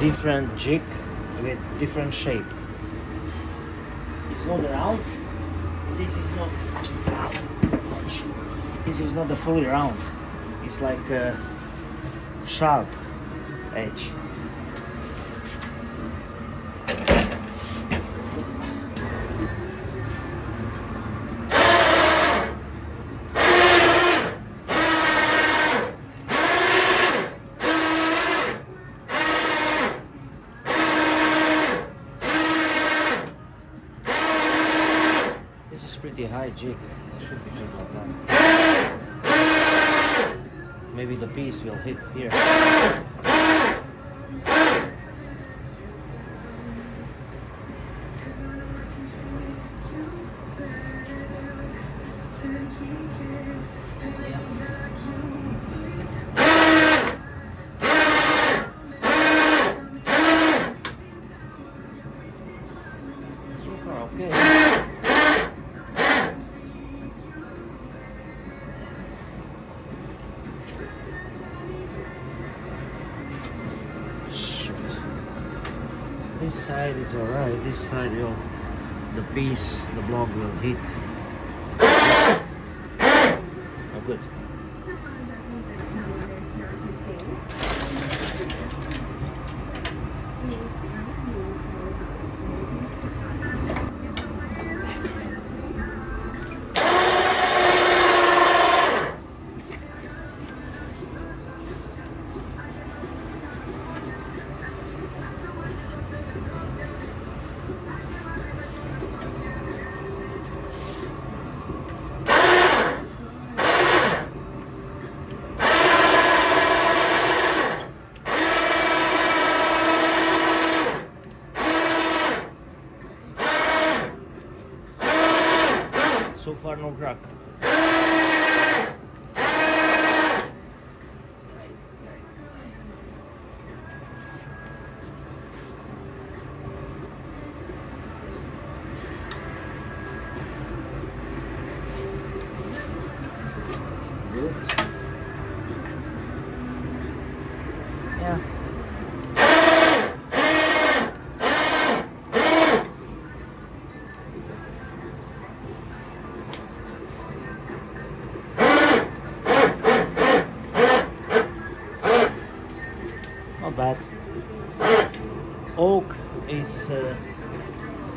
different jig with different shape. It's not round. This is not. This is not a fully round. It's like a sharp edge. Pretty high jig. It should be just like that. Maybe the piece will hit here. So far, okay. This side is alright, this side will, the piece, the block will hit. Oh good. So far no crack. Good. Yeah. Not bad. Oak is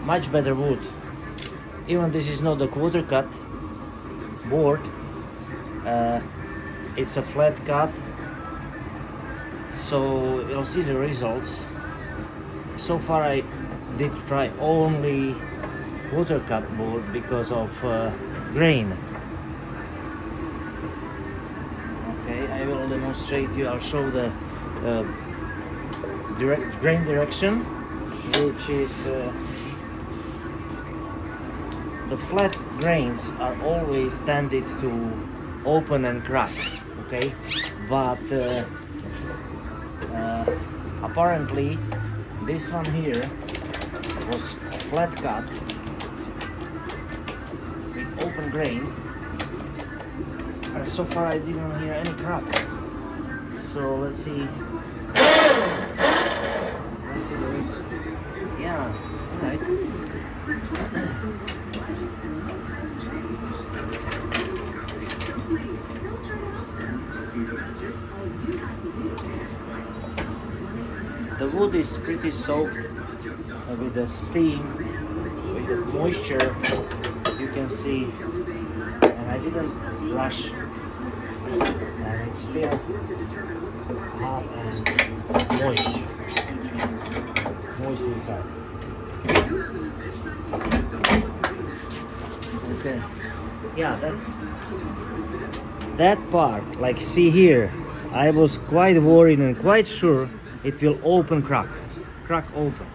much better wood. Even this is not a quarter cut board. It's a flat cut, so you'll see the results. So far I did try only quarter cut board because of grain. Okay, I will demonstrate you. I'll show the direct grain direction, which is the flat grains are always tended to open and crack, okay, but apparently this one here was flat cut with open grain, and so far I didn't hear any crack. So let's see. Yeah, alright. The wood is pretty soaked with the steam, with the moisture. You can see, and I didn't rush, and it's still hot and moist inside. Okay, yeah, that part, like see here, I was quite worried and quite sure it will crack open.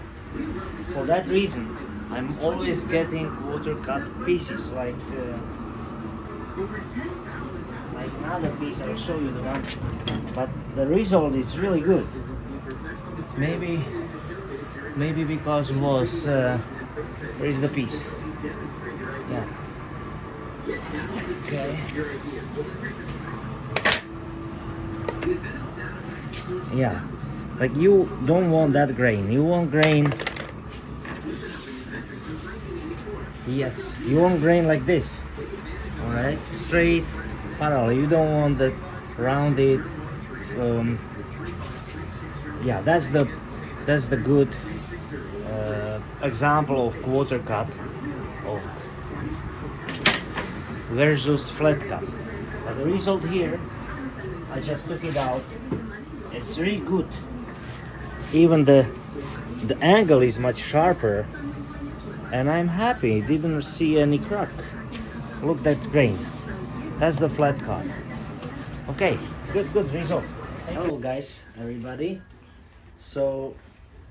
For that reason, I'm always getting water cut pieces, like another piece. I'll show you the one, but the result is really good. Maybe because was where is the piece? Yeah. Okay. Yeah. Like you don't want that grain. You want grain. Yes, you want grain like this. All right, straight, parallel. You don't want the rounded. Yeah, that's the good example of quarter cut of versus flat cut. But the result here, I just took it out. It's really good. Even the angle is much sharper, and I'm happy. Didn't see any crack. Look that grain. That's the flat cut. Okay, good result. Hello guys, everybody. So,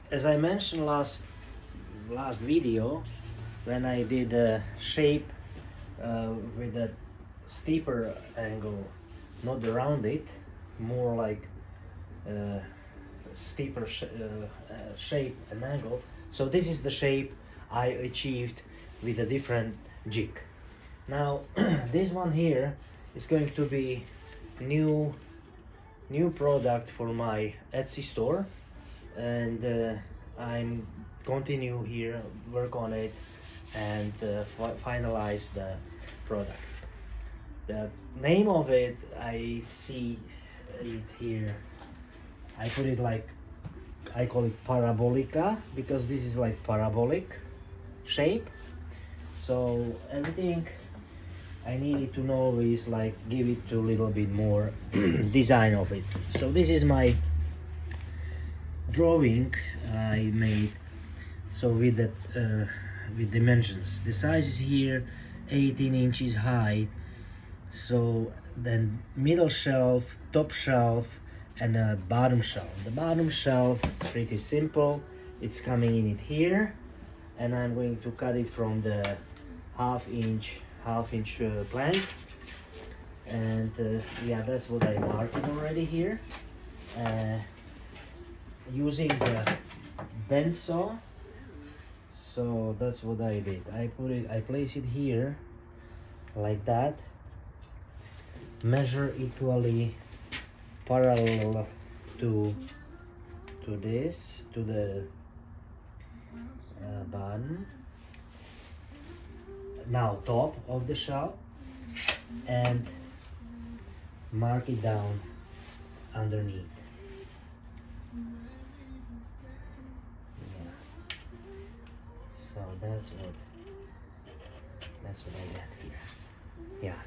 as I mentioned last video, when I did a shape with a steeper angle, not the rounded, more like steeper shape and angle. So this is the shape I achieved with a different jig. Now this one here is going to be new product for my Etsy store, and I'm continue here, work on it, and finalize the product. The name of it, I see it here. I put it like, I call it Parabolica, because this is like parabolic shape. So everything I needed to know is like give it to a little bit more design of it. So this is my drawing I made. So with that with dimensions, the size is here 18 inches high. So then middle shelf, top shelf, and a bottom shelf. The bottom shelf is pretty simple. It's coming in it here, and I'm going to cut it from the half inch plank. And yeah, that's what I marked already here. Using the bend saw. So that's what I did. I place it here like that. Measure equally parallel to this, to the bottom. Now top of the shelf, and mark it down underneath. Yeah. So that's what I got here. Yeah.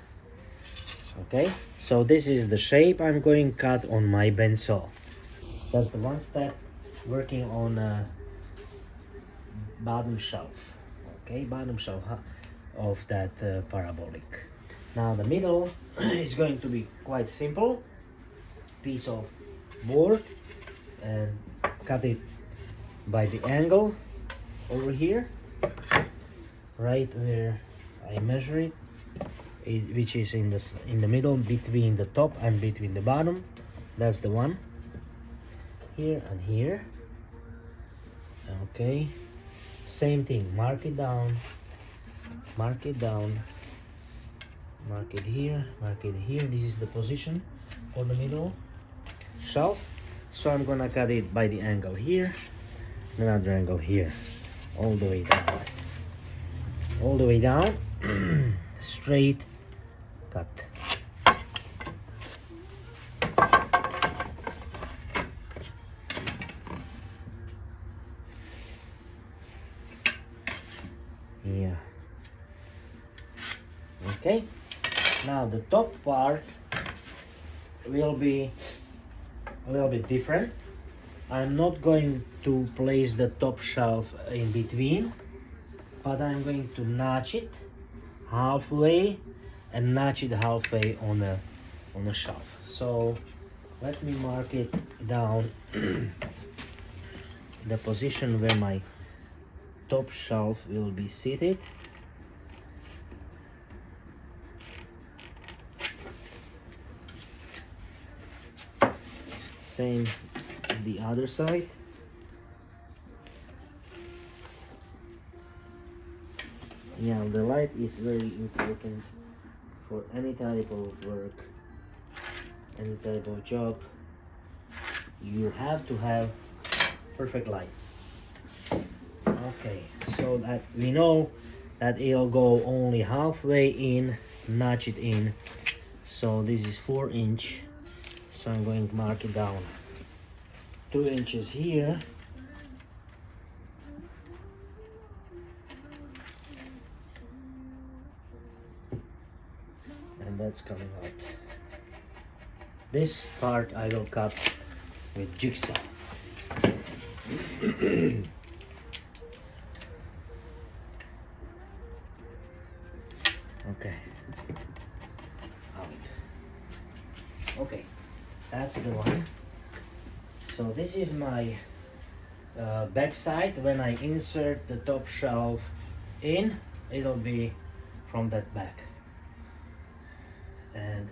Okay, so this is the shape I'm going to cut on my bend saw. That's the one step, working on a bottom shelf. Okay, bottom shelf of that parabolic. Now the middle is going to be quite simple. Piece of board, and cut it by the angle over here, right where I measure it. Which is in the middle, between the top and between the bottom. That's the one here and here. Okay, same thing, mark it down, mark it down, mark it here, mark it here. This is the position for the middle shelf. So I'm gonna cut it by the angle here, another angle here, all the way down, all the way down. Straight cut. Yeah. Okay. Now the top part will be a little bit different. I'm not going to place the top shelf in between, but I'm going to notch it halfway and notch it halfway on a shelf. So let me mark it down the position where my top shelf will be seated. Same the other side. Yeah, the light is very important for any type of work, any type of job. You have to have perfect light. Okay, so that we know that it'll go only halfway in, notch it in. So this is 4 inch, so I'm going to mark it down 2 inches here. And that's coming out. This part I will cut with jigsaw. Okay. Out. Okay, that's the one. So this is my back side. When I insert the top shelf in, it'll be from that back. And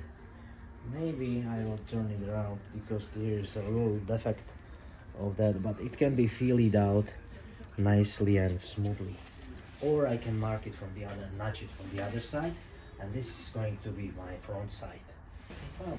maybe I will turn it around because there's a little defect of that, but it can be filled out nicely and smoothly. Or I can mark it from the other, notch it from the other side, and this is going to be my front side. Oh.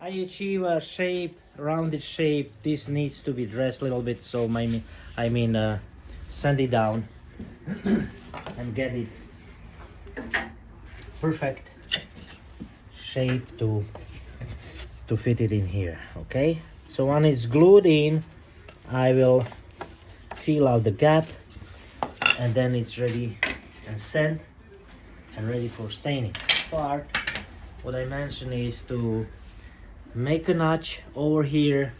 I achieve a shape, rounded shape. This needs to be dressed a little bit, so sand it down and get it perfect shape to fit it in here. Okay, so when it's glued in, I will fill out the gap, and then it's ready and sand and ready for staining. Part what I mentioned is to make a notch over here,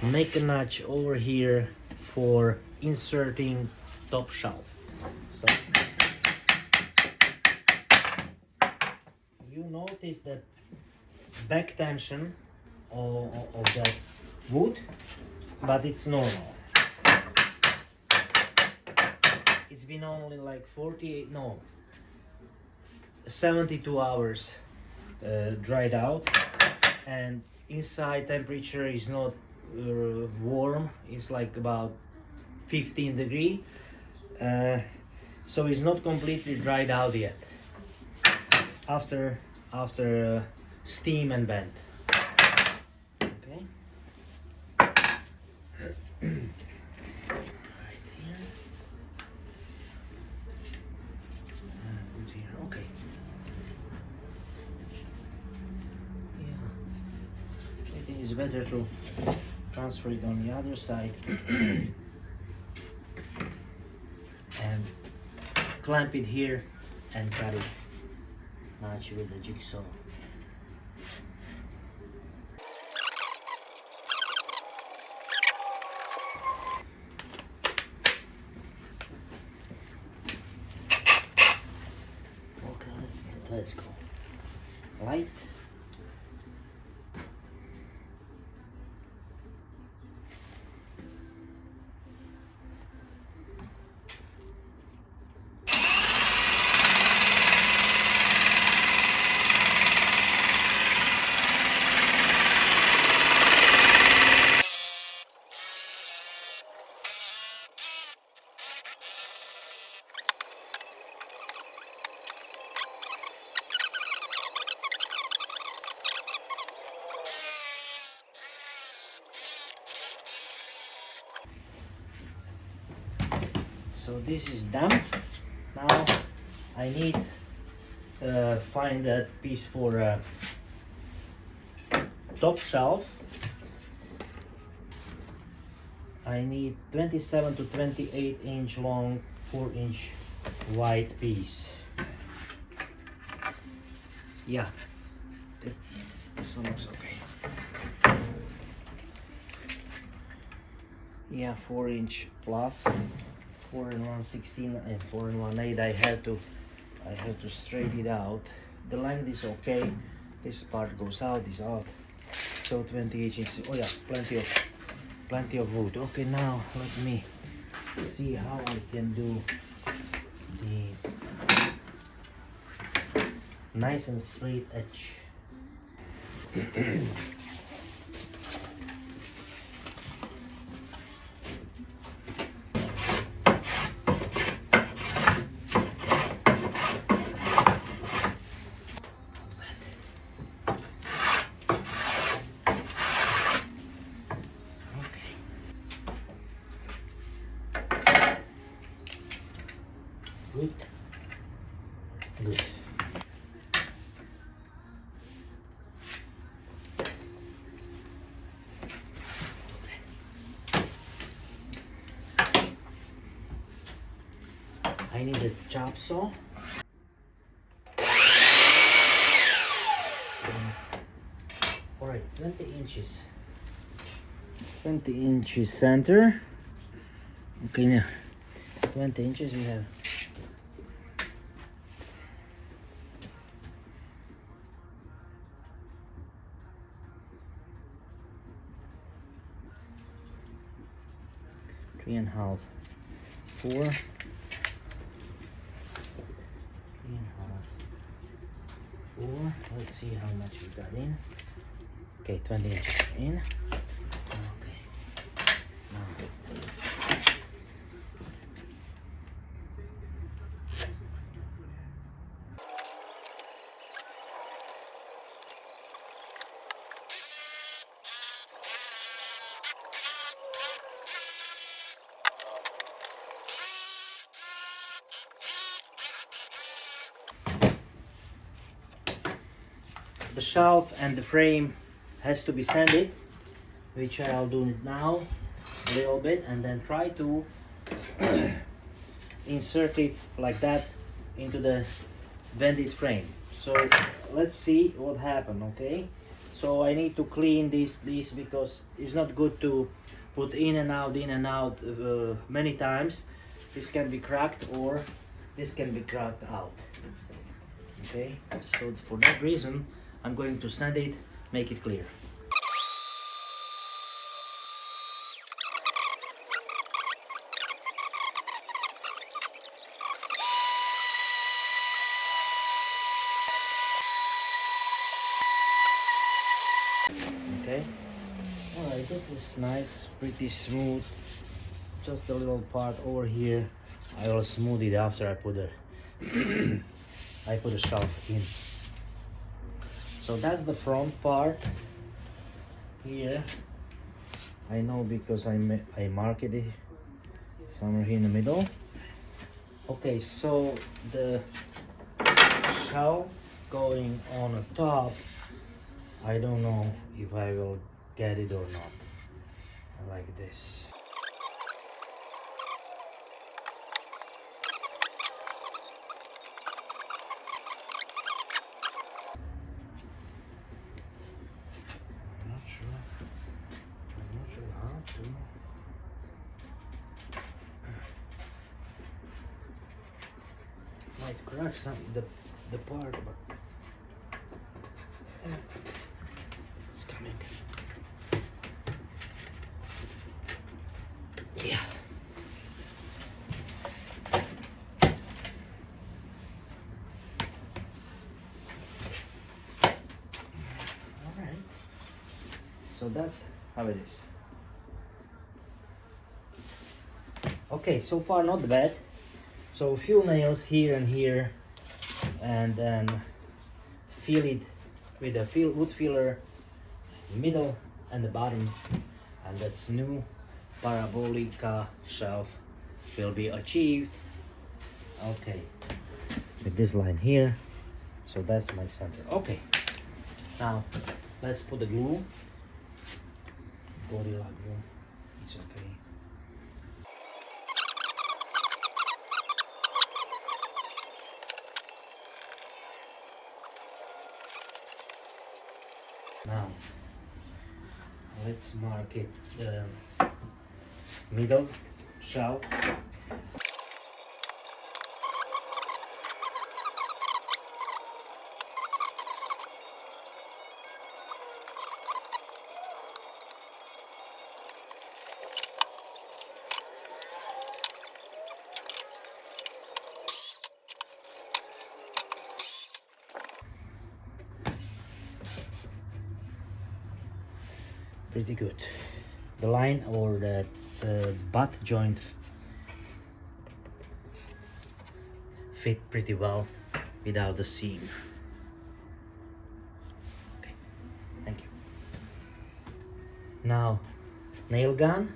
make a notch over here for inserting top shelf. So you notice that back tension of that wood, but it's normal. It's been only like 72 hours dried out, and inside temperature is not warm, it's like about 15 degree, so it's not completely dried out yet after steam and bend. Okay. Right here. Put here. Okay. It's better to transfer it on the other side and clamp it here and cut it, notch with the jigsaw. Okay, let's go. Light. So this is done. Now I need find that piece for top shelf. I need 27 to 28 inch long, 4 inch wide piece. Yeah, this one looks okay. Yeah, 4 inch plus. 4 and 1/16 and 4 and 1/8. I have to straighten it out. The length is okay. This part goes out, is out. So 28 inches. Oh yeah, plenty of wood. Okay, now let me see how I can do nice and straight edge. Good. Good. I need a chop saw. Alright, 20 inches. 20 inches center. Okay, now 20 inches we have. Three and a half, 4, 3 and a half, 4. Let's see how much we got in. Okay, 20 inches in. Okay. Now. The shelf and the frame has to be sanded, which I'll do now a little bit, and then try to insert it like that into the vented frame. So let's see what happened. Okay, so I need to clean this because it's not good to put in and out many times. This can be cracked or this can be cracked out. Okay, so for that reason I'm going to sand it, make it clear. Okay, alright, this is nice, pretty smooth. Just a little part over here, I will smooth it after I put a shelf in. So that's the front part here. I know because I marked it somewhere here in the middle. Okay, so the shelf going on the top, I don't know if I will get it or not. Like this. I'm not sure how to. Might crack the part, but it's coming. Yeah. All right. So that's how it is. Okay, so far not bad. So a few nails here and here, and then fill it with a wood filler, middle and the bottom, and that's new Parabolica shelf will be achieved. Okay, with this line here, so that's my center. Okay, now let's put the glue. Gorilla glue, it's okay. Now, let's mark it the middle shelf. pretty good. The line or the butt joint fit pretty well without the seam. Okay, thank you. Now nail gun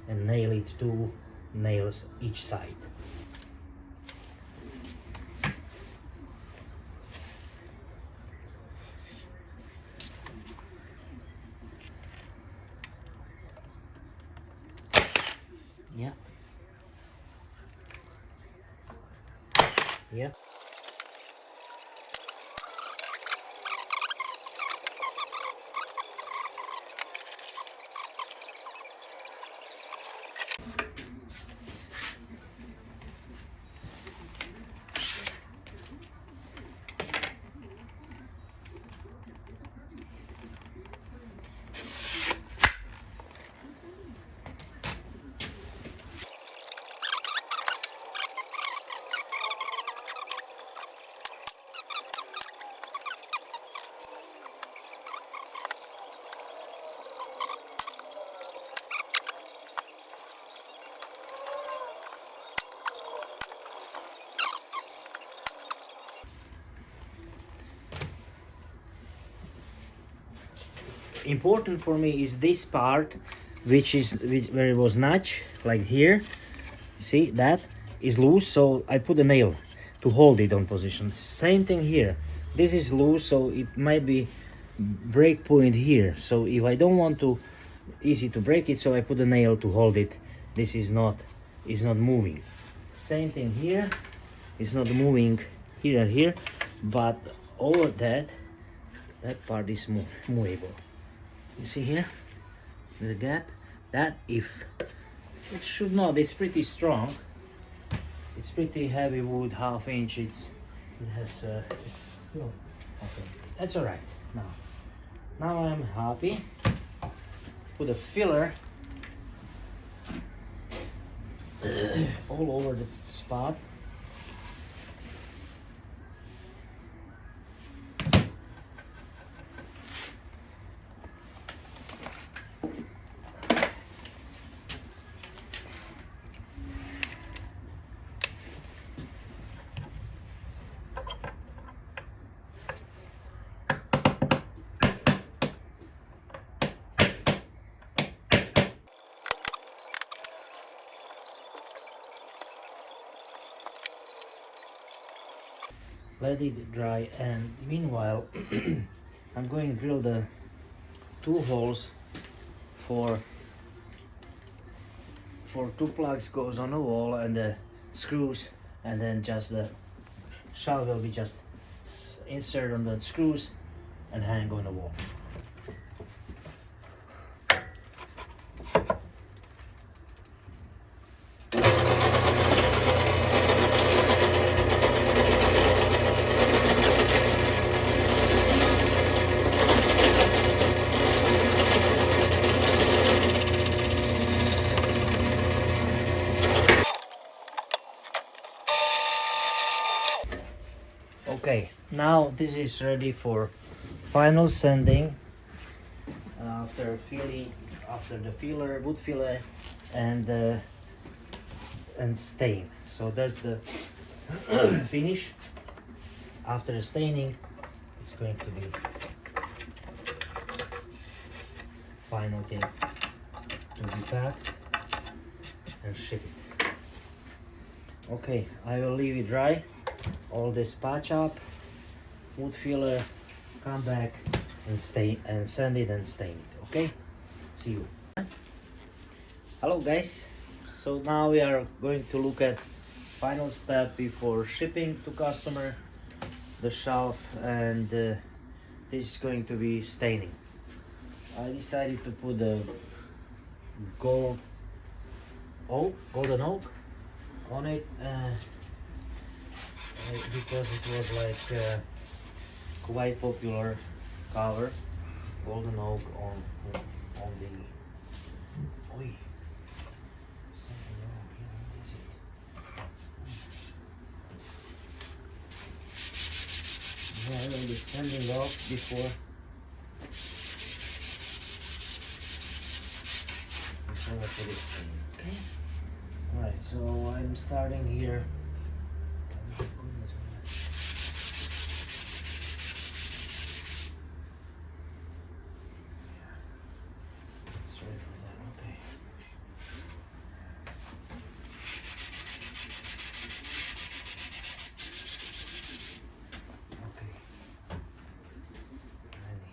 and nail it 2 nails each side. Yeah. Yeah. Important for me is this part, where it was notch, like here. See, that is loose, so I put a nail to hold it on position. Same thing here. This is loose, so it might be break point here. So if I don't want to easy to break it, so I put a nail to hold it. This is not moving. Same thing here. It's not moving here and here, but over that part is movable. You see here the gap, that if it should not, it's pretty strong, it's pretty heavy wood, 1/2 inch. It has it's no, okay, that's all right. Now I'm happy. Put a filler all over the spot. Let it dry, and meanwhile I'm going to drill the 2 holes for 2 plugs goes on the wall and the screws, and then just the shell will be just insert on the screws and hang on the wall. Okay, now this is ready for final sanding after the filler, wood filler, and stain. So that's the finish. After the staining, it's going to be final thing to be packed and ship it. Okay, I will leave it dry. All this patch up, wood filler, come back and sand it and stain it. Okay, see you. Hello guys, so now we are going to look at final step before shipping to customer the shelf, and this is going to be staining. I decided to put the golden oak on it because it was like quite popular color, golden oak on the. Oi, something wrong here. What is it? Yeah, I will be sanding off before starting here. Sorry for that. Okay. Okay. Ready.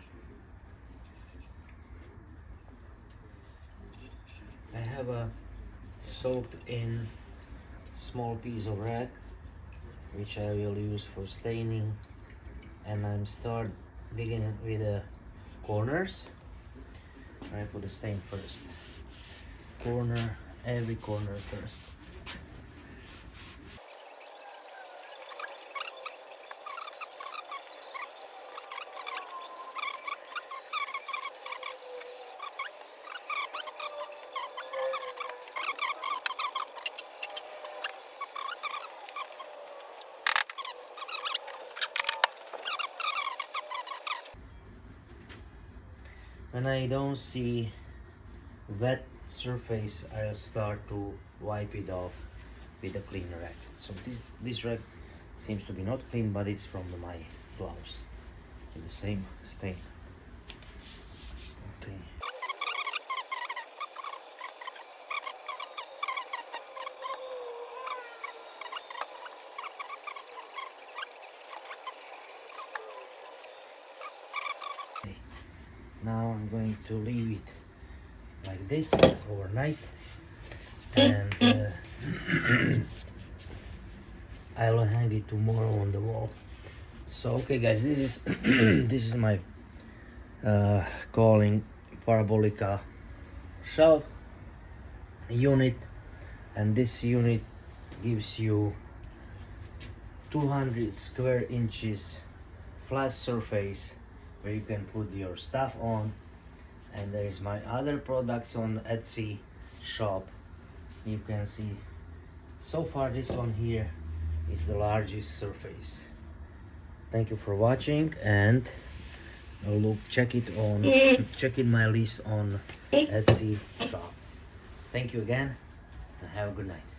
I have a soaked in small piece of rag which I will use for staining, and I'm beginning with the corners. I put the stain first. Every corner first. When I don't see wet surface, I'll start to wipe it off with a clean rag. So this rag seems to be not clean, but it's from my gloves with the same stain. Okay. Now I'm going to leave it like this overnight, and I'll hang it tomorrow on the wall. So okay guys, this is this is my calling Parabolica shelf unit, and this unit gives you 200 square inches flat surface where you can put your stuff on. And there is my other products on Etsy shop. You can see so far this one here is the largest surface. Thank you for watching, and check it my list on Etsy shop. Thank you again, and have a good night.